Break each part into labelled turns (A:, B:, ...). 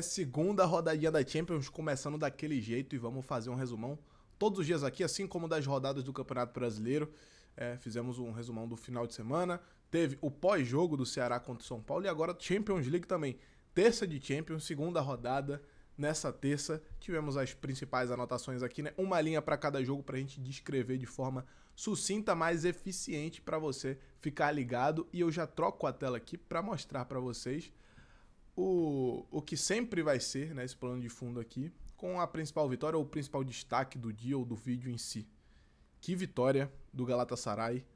A: Segunda rodadinha da Champions começando daquele jeito e vamos fazer um resumão todos os dias aqui, assim como das rodadas do Campeonato Brasileiro. Fizemos um resumão do final de semana, teve o pós-jogo do Ceará contra o São Paulo e agora Champions League também. Terça de Champions, segunda rodada. Nessa terça tivemos as principais anotações aqui, né? Uma linha para cada jogo para a gente descrever de forma sucinta, mais eficiente para você ficar ligado. E eu já troco a tela aqui para mostrar para vocês o que sempre vai ser, né, esse plano de fundo aqui, com a principal vitória ou o principal destaque do dia ou do vídeo em si. Que vitória do Galatasaray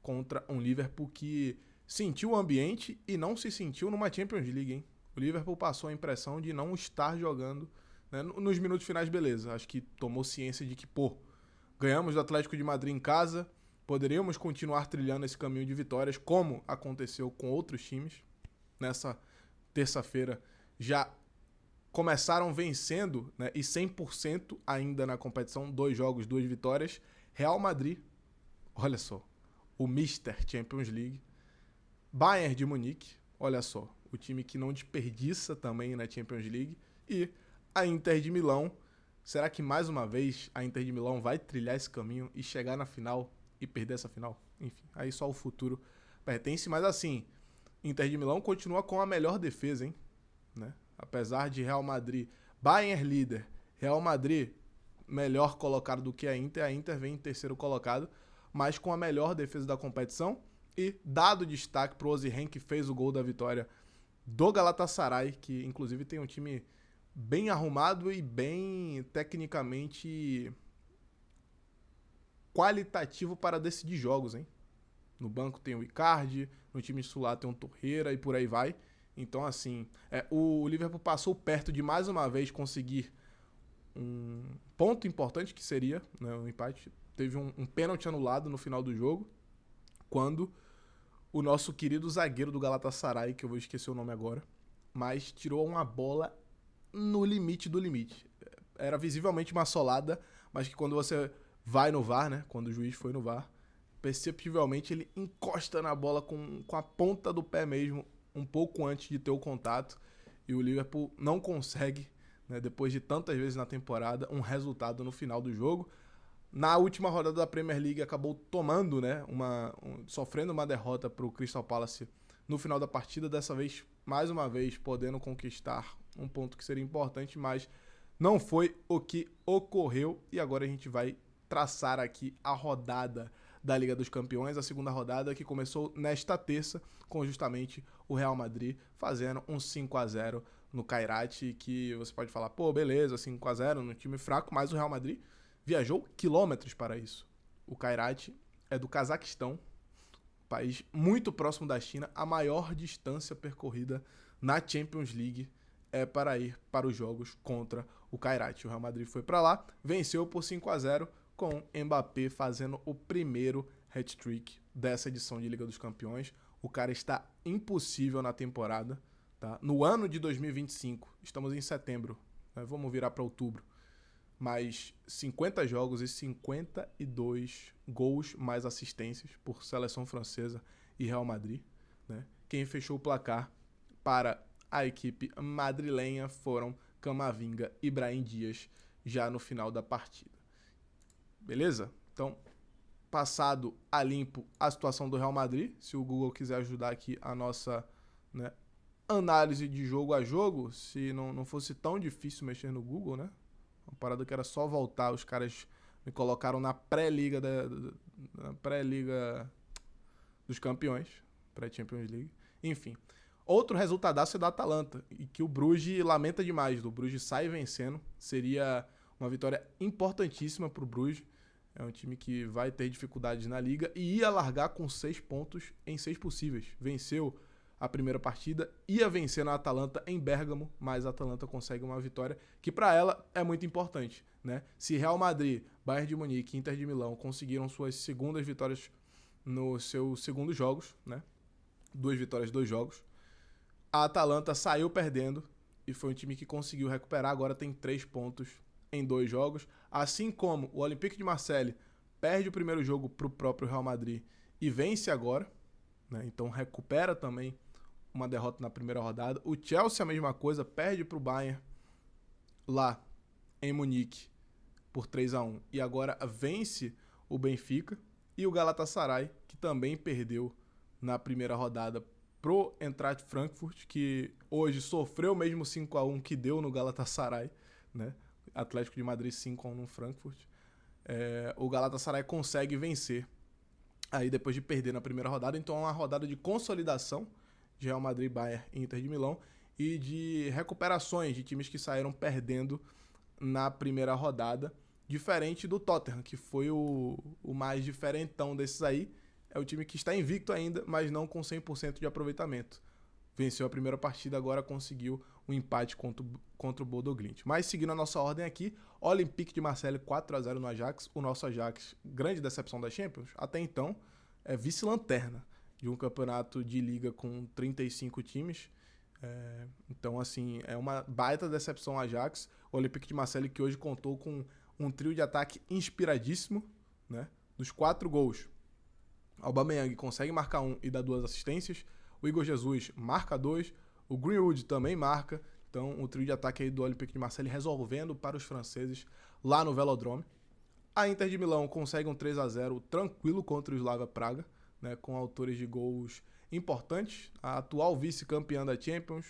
A: contra um Liverpool que sentiu o ambiente e não se sentiu numa Champions League, hein? O Liverpool passou a impressão de não estar jogando, né, nos minutos finais, beleza. Acho que tomou ciência de que, ganhamos do Atlético de Madrid em casa, poderíamos continuar trilhando esse caminho de vitórias, como aconteceu com outros times. Nessa terça-feira já começaram vencendo, né, e 100% ainda na competição, 2 jogos, 2 vitórias. Real Madrid, olha só, o Mister Champions League. Bayern de Munique, olha só, o time que não desperdiça também na Champions League. E a Inter de Milão. Será que mais uma vez a Inter de Milão vai trilhar esse caminho e chegar na final e perder essa final? Enfim, aí só o futuro pertence. Mas assim, Inter de Milão continua com a melhor defesa, hein? Né? Apesar de Real Madrid, Bayern líder, Real Madrid melhor colocado do que a Inter vem em terceiro colocado, mas com a melhor defesa da competição. E dado destaque para o Osimhen, que fez o gol da vitória do Galatasaray, que inclusive tem um time bem arrumado e bem tecnicamente qualitativo para decidir jogos, hein? No banco tem o Icardi, no time titular tem o Torreira e por aí vai. Então, assim, o Liverpool passou perto de mais uma vez conseguir um ponto importante, que seria, né, um empate. Teve um pênalti anulado no final do jogo, quando o nosso querido zagueiro do Galatasaray, que eu vou esquecer o nome agora, mas tirou uma bola no limite do limite. Era visivelmente uma solada, mas que quando você vai no VAR, né, quando o juiz foi no VAR, perceptivelmente ele encosta na bola com a ponta do pé mesmo, um pouco antes de ter o contato, e o Liverpool não consegue, né, depois de tantas vezes na temporada, um resultado no final do jogo. Na última rodada da Premier League acabou tomando, né, sofrendo uma derrota para o Crystal Palace no final da partida, dessa vez, mais uma vez, podendo conquistar um ponto que seria importante, mas não foi o que ocorreu, e agora a gente vai traçar aqui a rodada da Liga dos Campeões, a segunda rodada que começou nesta terça, com justamente o Real Madrid fazendo um 5-0 no Kairat, que você pode falar, beleza, 5-0 no time fraco, mas o Real Madrid viajou quilômetros para isso. O Kairat é do Cazaquistão, país muito próximo da China, a maior distância percorrida na Champions League é para ir para os jogos contra o Kairat. O Real Madrid foi para lá, venceu por 5-0, com Mbappé fazendo o primeiro hat-trick dessa edição de Liga dos Campeões. O cara está impossível na temporada, tá? No ano de 2025, estamos em setembro, né? Vamos virar para outubro, mais 50 jogos e 52 gols mais assistências por seleção francesa e Real Madrid, né? Quem fechou o placar para a equipe madrilenha foram Camavinga e Brahim Dias já no final da partida. Beleza? Então, passado a limpo a situação do Real Madrid, se o Google quiser ajudar aqui a nossa, né, análise de jogo a jogo, se não fosse tão difícil mexer no Google, né? Uma parada que era só voltar, os caras me colocaram na pré-liga na pré-liga dos campeões, pré-Champions League. Enfim, outro resultadaço é da Atalanta, e que o Bruges lamenta demais. O Bruges sai vencendo, seria uma vitória importantíssima para o Bruges. É um time que vai ter dificuldades na liga e ia largar com 6 pontos em 6 possíveis. Venceu a primeira partida, ia vencer na Atalanta em Bérgamo, mas a Atalanta consegue uma vitória que para ela é muito importante, né? Se Real Madrid, Bayern de Munique e Inter de Milão conseguiram suas segundas vitórias nos seus segundos jogos, né? 2 vitórias, 2 jogos. A Atalanta saiu perdendo e foi um time que conseguiu recuperar, agora tem 3 pontos em 2 jogos, assim como o Olympique de Marseille perde o primeiro jogo para o próprio Real Madrid e vence agora, né? Então recupera também uma derrota na primeira rodada. O Chelsea, a mesma coisa, perde para o Bayern lá em Munique por 3-1 e agora vence o Benfica. E o Galatasaray, que também perdeu na primeira rodada pro Eintracht Frankfurt, que hoje sofreu o mesmo 5-1 que deu no Galatasaray, né? Atlético de Madrid 5-1 no Frankfurt. O Galatasaray consegue vencer aí depois de perder na primeira rodada. Então é uma rodada de consolidação de Real Madrid, Bayern e Inter de Milão e de recuperações de times que saíram perdendo na primeira rodada, diferente do Tottenham, que foi o mais diferentão desses aí. É o time que está invicto ainda, mas não com 100% de aproveitamento. Venceu a primeira partida, agora conseguiu um empate contra o Bodo Glimt. Mas seguindo a nossa ordem aqui, Olympique de Marseille 4-0 no Ajax. O nosso Ajax, grande decepção da Champions, até então é vice-lanterna de um campeonato de liga com 35 times. Então, assim, é uma baita decepção ao Ajax. O Olympique de Marseille que hoje contou com um trio de ataque inspiradíssimo, né? Dos 4 gols, Aubameyang consegue marcar 1 e dar 2 assistências. O Igor Jesus marca 2. O Greenwood também marca. Então, o trio de ataque aí do Olympique de Marseille resolvendo para os franceses lá no Velodrome. A Inter de Milão consegue um 3-0 tranquilo contra o Slavia Praga, né, com autores de gols importantes. A atual vice-campeã da Champions,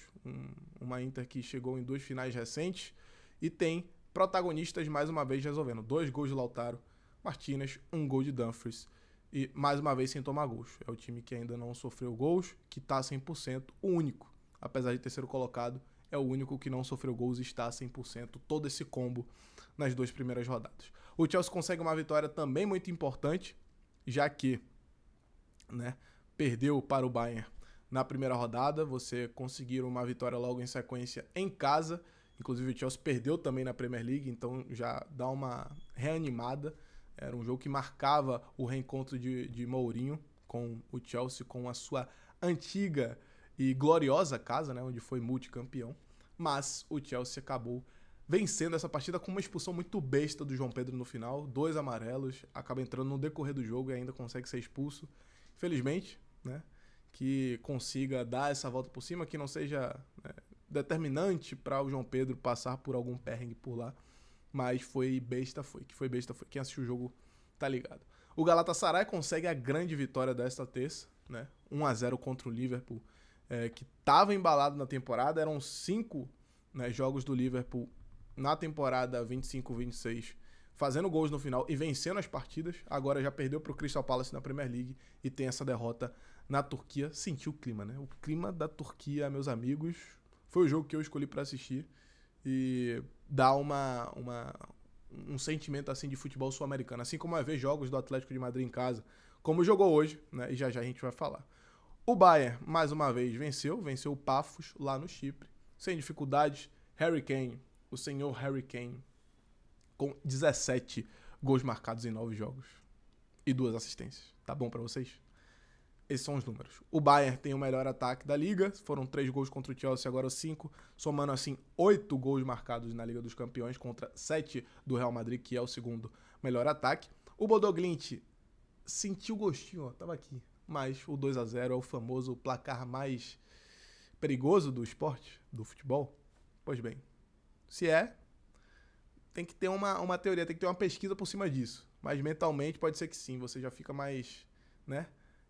A: uma Inter que chegou em 2 finais recentes e tem protagonistas mais uma vez resolvendo. 2 gols de Lautaro Martinez, 1 gol de Dumfries. E mais uma vez sem tomar gols. É o time que ainda não sofreu gols, que está 100%, o único. Apesar de terceiro colocado, é o único que não sofreu gols e está 100%. Todo esse combo nas 2 primeiras rodadas. O Chelsea consegue uma vitória também muito importante, já que, né, perdeu para o Bayern na primeira rodada. Você conseguiu uma vitória logo em sequência em casa. Inclusive o Chelsea perdeu também na Premier League, então já dá uma reanimada. Era um jogo que marcava o reencontro de Mourinho com o Chelsea, com a sua antiga e gloriosa casa, né, onde foi multicampeão. Mas o Chelsea acabou vencendo essa partida com uma expulsão muito besta do João Pedro no final. 2 amarelos, acaba entrando no decorrer do jogo e ainda consegue ser expulso. Infelizmente, né, que consiga dar essa volta por cima, que não seja, né, determinante para o João Pedro passar por algum perrengue por lá. Mas foi besta, foi. Quem assistiu o jogo tá ligado. O Galatasaray consegue a grande vitória desta terça, né? 1-0 contra o Liverpool, que estava embalado na temporada. Eram 5, né, jogos do Liverpool na temporada 25-26, fazendo gols no final e vencendo as partidas. Agora já perdeu para o Crystal Palace na Premier League e tem essa derrota na Turquia. Sentiu o clima, né? O clima da Turquia, meus amigos, foi o jogo que eu escolhi para assistir. E dá um sentimento assim de futebol sul-americano, assim como é ver jogos do Atlético de Madrid em casa, como jogou hoje, né? E já já a gente vai falar. O Bayern, mais uma vez, venceu o Pafos lá no Chipre, sem dificuldades. Harry Kane, o senhor Harry Kane, com 17 gols marcados em 9 jogos e 2 assistências. Tá bom pra vocês? Esses são os números. O Bayern tem o melhor ataque da Liga. Foram 3 gols contra o Chelsea, agora 5. Somando assim 8 gols marcados na Liga dos Campeões contra 7 do Real Madrid, que é o segundo melhor ataque. O Bodo Glimt sentiu o gostinho, ó, tava aqui. Mas o 2-0 é o famoso placar mais perigoso do esporte, do futebol. Pois bem, se é, tem que ter uma teoria, tem que ter uma pesquisa por cima disso. Mas mentalmente pode ser que sim, você já fica mais, né,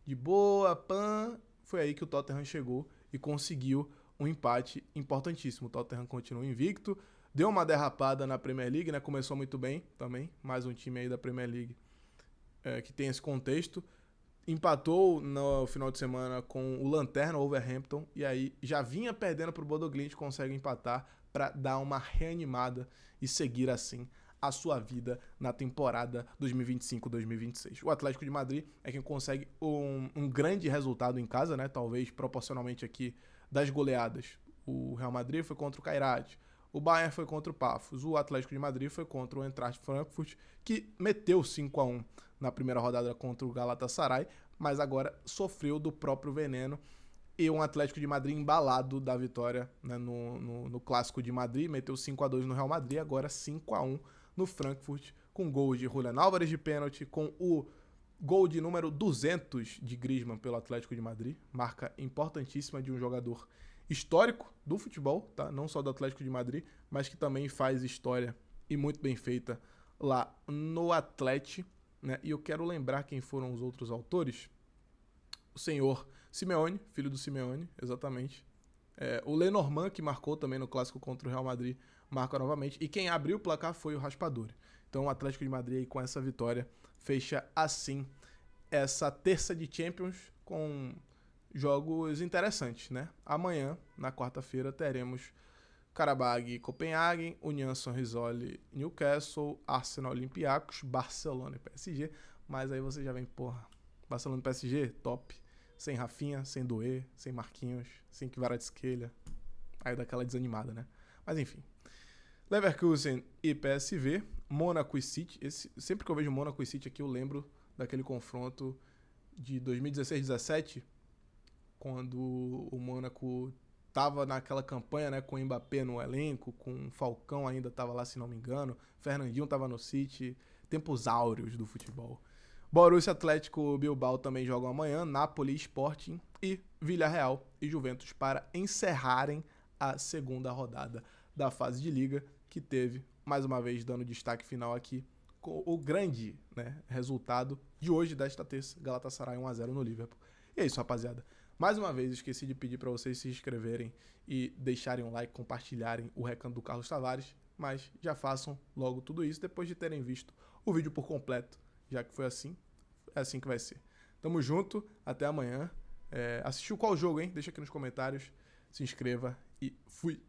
A: de boa, pan. Foi aí que o Tottenham chegou e conseguiu um empate importantíssimo. O Tottenham continua invicto, deu uma derrapada na Premier League, né? Começou muito bem também, mais um time aí da Premier League que tem esse contexto. Empatou no final de semana com o Lanterna, o Wolverhampton, e aí já vinha perdendo para o Bodo Glimt, consegue empatar para dar uma reanimada e seguir assim a sua vida na temporada 2025-2026. O Atlético de Madrid é quem consegue um grande resultado em casa, né? Talvez proporcionalmente aqui das goleadas. O Real Madrid foi contra o Kairat, o Bayern foi contra o Pafos, o Atlético de Madrid foi contra o Eintracht Frankfurt, que meteu 5-1 na primeira rodada contra o Galatasaray, mas agora sofreu do próprio veneno. E um Atlético de Madrid embalado da vitória, né, no Clássico de Madrid, meteu 5-2 no Real Madrid, agora 5-1 no Frankfurt, com gols de Julián Álvares de pênalti, com o Gol de número 200 de Griezmann pelo Atlético de Madrid. Marca importantíssima de um jogador histórico do futebol, tá? Não só do Atlético de Madrid, mas que também faz história e muito bem feita lá no Atlético, né? E eu quero lembrar quem foram os outros autores. O senhor Simeone, filho do Simeone, exatamente. O Lenormand, que marcou também no clássico contra o Real Madrid, marca novamente. E quem abriu o placar foi o Raspadori. Então o Atlético de Madrid aí, com essa vitória fecha assim essa terça de Champions com jogos interessantes, né? Amanhã, na quarta-feira, teremos Karabag Copenhagen, União Saint-Gilloise Newcastle, Arsenal Olympiacos, Barcelona e PSG. Mas aí você já vem, porra, Barcelona e PSG, top. Sem Rafinha, sem Doué, sem Marquinhos, sem Kvaratskhelia. Aí dá aquela desanimada, né? Mas enfim. Leverkusen e PSV, Mônaco e City. Sempre que eu vejo Mônaco e City aqui, eu lembro daquele confronto de 2016-17, quando o Mônaco tava naquela campanha, né, com o Mbappé no elenco, com o Falcão ainda tava lá, se não me engano, Fernandinho tava no City, tempos áureos do futebol. Borussia Atlético Bilbao também jogam amanhã, Napoli Sporting e Villarreal e Juventus para encerrarem a segunda rodada da fase de liga, que teve, mais uma vez, dando destaque final aqui, com o grande, né, resultado de hoje, desta terça, Galatasaray 1-0 no Liverpool. E é isso, rapaziada. Mais uma vez, esqueci de pedir para vocês se inscreverem e deixarem um like, compartilharem o Recanto do Carlos Tavares, mas já façam logo tudo isso depois de terem visto o vídeo por completo, já que foi assim, é assim que vai ser. Tamo junto, até amanhã. Assistiu qual jogo, hein? Deixa aqui nos comentários, se inscreva e fui!